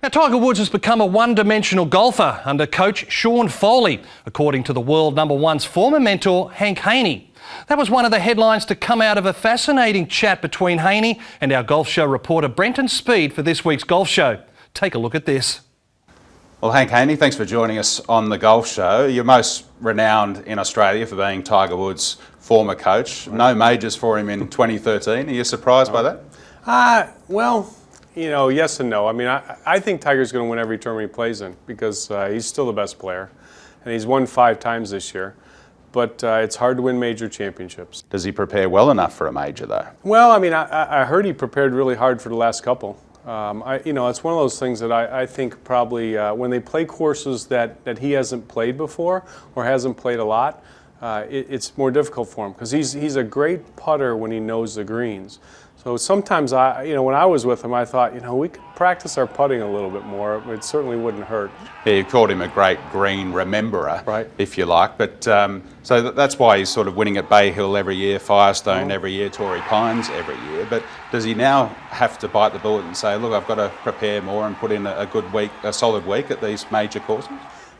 Now, Tiger Woods has become a one-dimensional golfer under coach Sean Foley, according to the world #1's former mentor, Hank Haney. That was one of the headlines to come out of a fascinating chat between Haney and our Golf Show reporter Brenton for this week's Golf Show. Take a look at this. Well, Hank Haney, thanks for joining us on the Golf Show. You're most renowned in Australia for being Tiger Woods' former coach. No majors for him in 2013. Are you surprised by that? Well, you know, yes and no. I mean, I think Tiger's going to win every tournament he plays in because he's still the best player, and he's won 5 times this year. But it's hard to win major championships. Does he prepare well enough for a major, though? Well, I mean, I heard he prepared really hard for the last couple. You know, it's one of those things that I think probably when they play courses that he hasn't played before or hasn't played a lot, it's more difficult for him because he's a great putter when he knows the greens. So sometimes you know, when I was with him, I thought, you know, we could practice our putting a little bit more. It certainly wouldn't hurt. Yeah, you called him a great green rememberer, right, if you like. But so that's why he's sort of winning at Bay Hill every year, Firestone every year, Torrey Pines every year. But does he now have to bite the bullet and say, look, I've got to prepare more and put in a good week, a solid week at these major courses?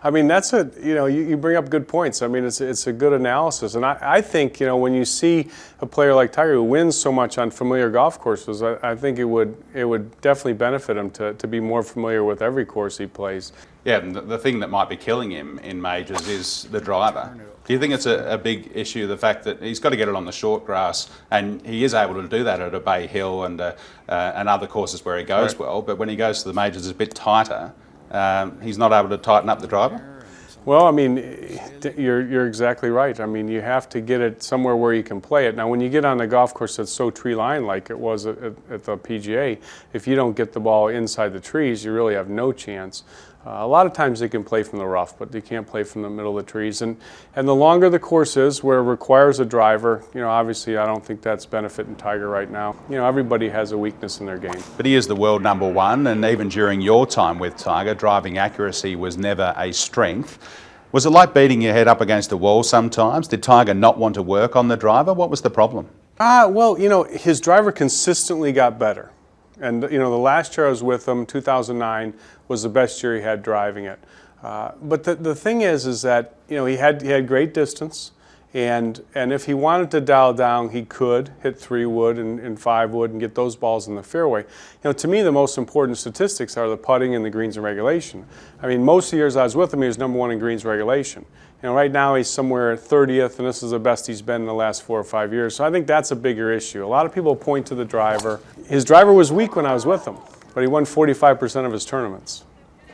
I mean, that's you know, you bring up good points. I mean, it's a good analysis. And I think, you know, when you see a player like Tiger who wins so much on familiar golf courses, I think it would definitely benefit him to be more familiar with every course he plays. Yeah, and the thing that might be killing him in majors is the driver. Do you think it's a big issue, the fact that he's got to get it on the short grass, and he is able to do that at a Bay Hill and other courses where he goes well, but when he goes to the majors it's a bit tighter, he's not able to tighten up the driver? Well, I mean, you're exactly right. I mean, you have to get it somewhere where you can play it. Now, when you get on a golf course that's so tree-lined like it was at the PGA, if you don't get the ball inside the trees, you really have no chance. A lot of times they can play from the rough, but they can't play from the middle of the trees. And the longer the course is, where it requires a driver, you know, obviously I don't think that's benefiting Tiger right now. You know, everybody has a weakness in their game. But he is the world #1, and even during your time with Tiger, driving accuracy was never a strength. Was it like beating your head up against a wall sometimes? Did Tiger not want to work on the driver? What was the problem? Well, you know, his driver consistently got better. And, you know, the last year I was with him, 2009, was the best year he had driving it. But the thing is that, you know, he had great distance, and if he wanted to dial down, he could hit 3-wood and 5-wood and get those balls in the fairway. You know, to me, the most important statistics are the putting and the greens and regulation. I mean, most of the years I was with him, he was #1 in greens regulation. You know, right now he's somewhere 30th, and this is the best he's been in the last 4 or 5 years. So I think that's a bigger issue. A lot of people point to the driver. His driver was weak when I was with him, but he won 45% of his tournaments.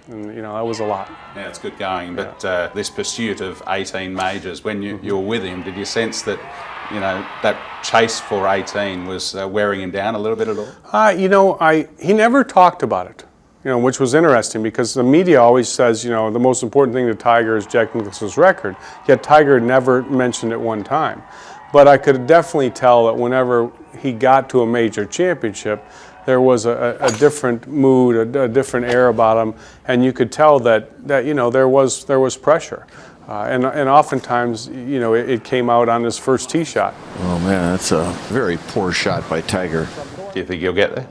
And, you know, that was a lot. Yeah, it's good going. But this pursuit of 18 majors, when you were with him, did you sense that, you know, that chase for 18 was wearing him down a little bit at all? You know, he never talked about it. You know, which was interesting because the media always says, you know, the most important thing to Tiger is Jack Nicklaus's record, yet Tiger never mentioned it one time. But I could definitely tell that whenever he got to a major championship, there was a different mood, a different air about him, and you could tell that you know, there was pressure. And oftentimes, you know, it came out on his first tee shot. Oh man, that's a very poor shot by Tiger. Do you think he'll get there?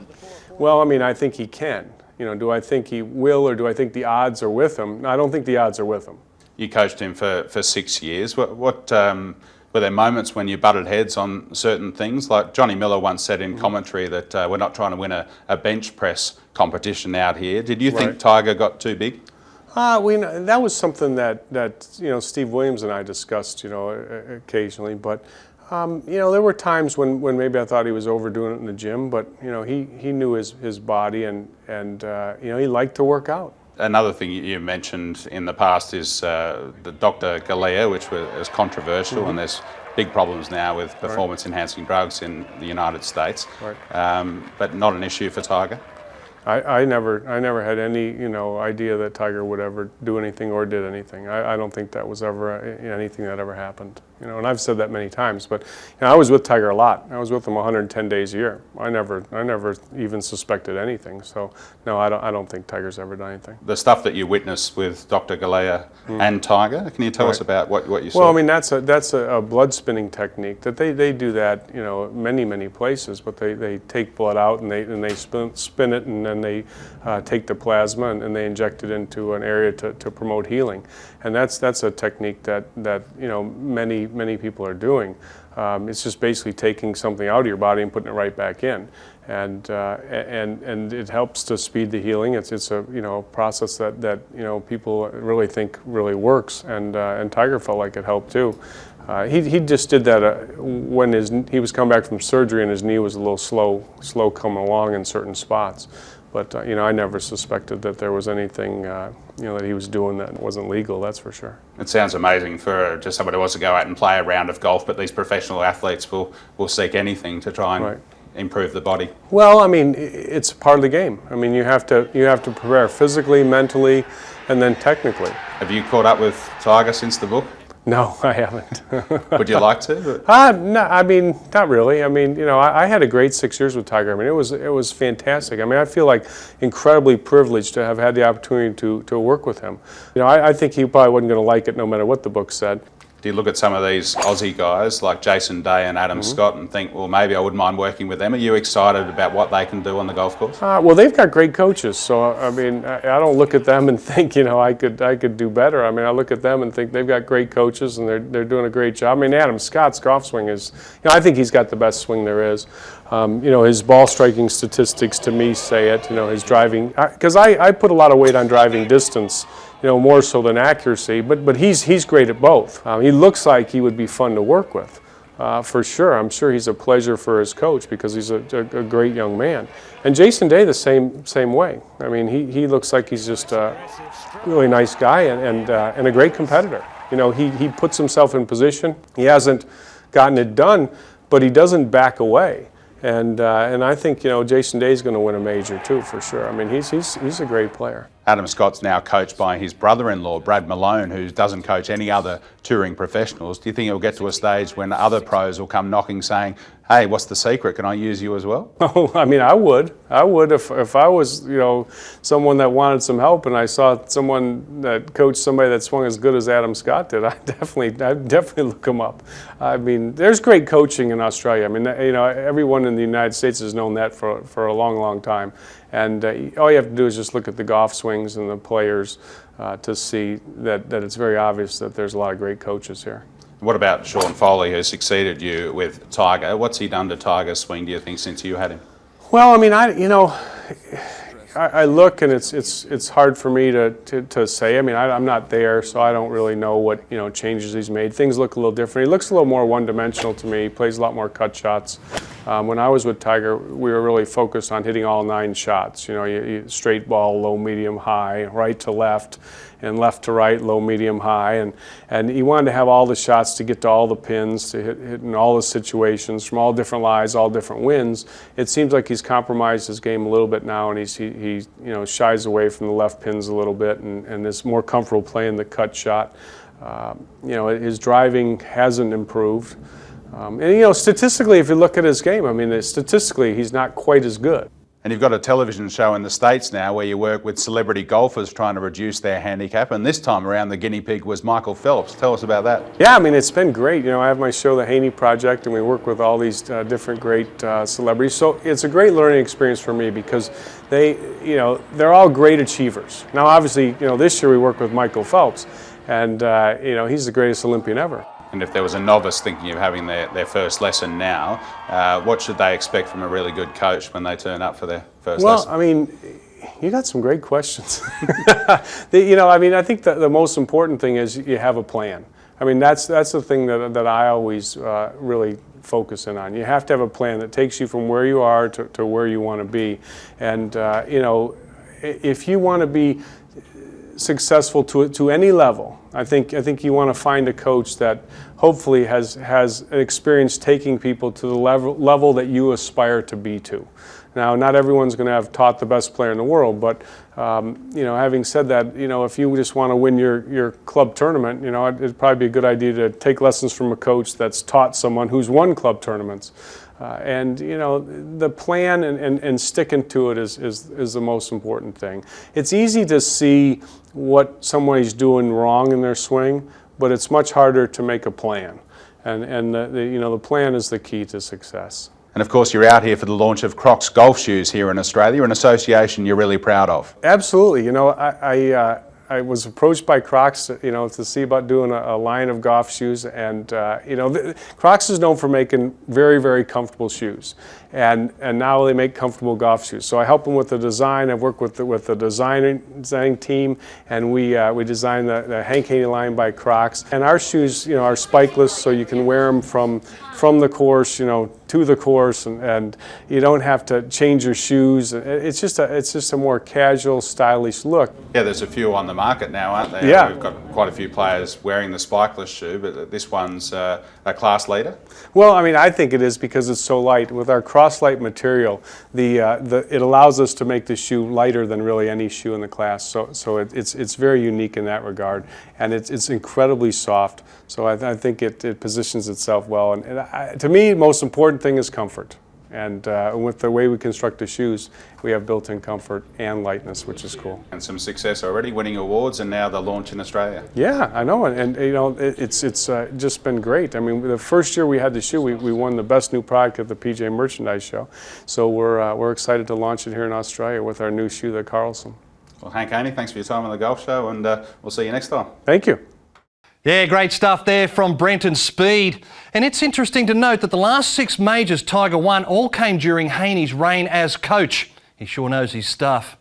Well, I mean, I think he can. You know, do I think he will, or do I think the odds are with him? No, I don't think the odds are with him. You coached him for 6 years. What were there moments when you butted heads on certain things? Like Johnny Miller once said in commentary that we're not trying to win a bench press competition out here. Did you think Tiger got too big? That was something that you know, Steve Williams and I discussed, you know, occasionally. But you know, there were times when maybe I thought he was overdoing it in the gym, but you know, he knew his body, and you know, he liked to work out. Another thing you mentioned in the past is the Dr. Galea, which was controversial, and there's big problems now with performance-enhancing drugs in the United States, but not an issue for Tiger. I never had any, you know, idea that Tiger would ever do anything or did anything. I don't think that was ever anything that ever happened. And I've said that many times. But I was with Tiger a lot. I was with him 110 days a year. I never even suspected anything. So no, I don't think Tiger's ever done anything. The stuff that you witnessed with Dr. Galea and Tiger, can you tell us about what you saw? Well, I mean, that's a blood spinning technique that they do that, many places, but they take blood out and they spin it, and then they take the plasma and they inject it into an area to promote healing. And that's a technique that many people are doing. It's just basically taking something out of your body and putting it right back in, and it helps to speed the healing. It's a process that people really think really works, and Tiger felt like it helped too. He just did that when he was coming back from surgery and his knee was a little slow coming along in certain spots. But I never suspected that there was anything that he was doing that wasn't legal. That's for sure. It sounds amazing for just somebody who wants to go out and play a round of golf, but these professional athletes will seek anything to try and improve the body. Well, I mean, it's part of the game. I mean, you have to prepare physically, mentally, and then technically. Have you caught up with Tiger since the book? No, I haven't. Would you like to? No, I mean, not really. I mean, I had a great 6 years with Tiger. I mean, it was fantastic. I mean, I feel like incredibly privileged to have had the opportunity to work with him. I think he probably wasn't going to like it no matter what the book said. Do you look at some of these Aussie guys like Jason Day and Adam Scott and think, well, maybe I wouldn't mind working with them? Are you excited about what they can do on the golf course? Well, they've got great coaches, so I mean, I don't look at them and think, I could do better. I mean, I look at them and think they've got great coaches and they're doing a great job. I mean, Adam Scott's golf swing is, I think he's got the best swing there is. His ball striking statistics to me say it. His driving, because I put a lot of weight on driving distance. More so than accuracy, but he's great at both. He looks like he would be fun to work with, for sure. I'm sure he's a pleasure for his coach because he's a great young man. And Jason Day the same way. I mean, he looks like he's just a really nice guy and a great competitor. He puts himself in position. He hasn't gotten it done, but he doesn't back away. And I think Jason Day's going to win a major too, for sure. I mean, he's a great player. Adam Scott's now coached by his brother-in-law, Brad Malone, who doesn't coach any other touring professionals. Do you think it'll get to a stage when other pros will come knocking saying, hey, what's the secret? Can I use you as well? Oh, I mean, I would if I was, someone that wanted some help and I saw someone that coached somebody that swung as good as Adam Scott did. I'd definitely look him up. I mean, there's great coaching in Australia. I mean, everyone in the United States has known that for a long time. And all you have to do is just look at the golf swings and the players to see that it's very obvious that there's a lot of great coaches here. What about Sean Foley, who succeeded you with Tiger? What's he done to Tiger's swing, do you think, since you had him? Well, I mean, I look and it's hard for me to say. I mean, I'm not there, so I don't really know what changes he's made. Things look a little different. He looks a little more one-dimensional to me. He plays a lot more cut shots. When I was with Tiger, we were really focused on hitting all 9 shots. You straight ball, low, medium, high, right to left, and left to right, low, medium, high, and he wanted to have all the shots to get to all the pins, to hit in all the situations from all different lies, all different winds. It seems like he's compromised his game a little bit now, and he shies away from the left pins a little bit, and is more comfortable playing the cut shot. His driving hasn't improved. And statistically, if you look at his game, I mean, statistically, he's not quite as good. And you've got a television show in the States now where you work with celebrity golfers trying to reduce their handicap, and this time around the guinea pig was Michael Phelps. Tell us about that. Yeah, I mean, it's been great. I have my show, The Haney Project, and we work with all these different great celebrities. So it's a great learning experience for me because they're all great achievers. Now, obviously, this year we work with Michael Phelps, and he's the greatest Olympian ever. And if there was a novice thinking of having their first lesson now, what should they expect from a really good coach when they turn up for their first lesson? Well, I mean, you got some great questions. I think that the most important thing is you have a plan. I mean, that's the thing that I always really focus in on. You have to have a plan that takes you from where you are to where you want to be. And, if you want to be successful to any level, I think you want to find a coach that hopefully has experience taking people to the level that you aspire to be to. Now, not everyone's going to have taught the best player in the world, but having said that, if you just want to win your club tournament, it'd probably be a good idea to take lessons from a coach that's taught someone who's won club tournaments. The plan and sticking to it is the most important thing. It's easy to see what somebody's doing wrong in their swing, but it's much harder to make a plan. And the plan is the key to success. And of course, you're out here for the launch of Crocs golf shoes here in Australia, an association you're really proud of. Absolutely. I was approached by Crocs, to see about doing a line of golf shoes, and Crocs is known for making very, very comfortable shoes, and now they make comfortable golf shoes. So I help them with the design. I work with the designing team, and we designed the Hank Haney line by Crocs. And our shoes, are spikeless, so you can wear them from the course, to the course, and you don't have to change your shoes. It's just a more casual, stylish look. Yeah, there's a few on the market now, aren't there? Yeah. We've got quite a few players wearing the spikeless shoe, but this one's a class leader. Well, I think it is because it's so light. With our cross-light material, it allows us to make the shoe lighter than really any shoe in the class. So it's very unique in that regard, and it's incredibly soft. So I think it positions itself well. And to me, most important thing is comfort. And with the way we construct the shoes, we have built-in comfort and lightness, which is cool. And some success already, winning awards, and now the launch in Australia. Yeah, I know, and it's just been great. The first year we had the shoe, we won the best new product at the PGA Merchandise Show. So we're excited to launch it here in Australia with our new shoe, the Carlson. Well, Hank Haney, thanks for your time on the Golf Show, and we'll see you next time. Thank you. Yeah, great stuff there from Brenton Speed. And it's interesting to note that the last 6 majors Tiger won all came during Haney's reign as coach. He sure knows his stuff.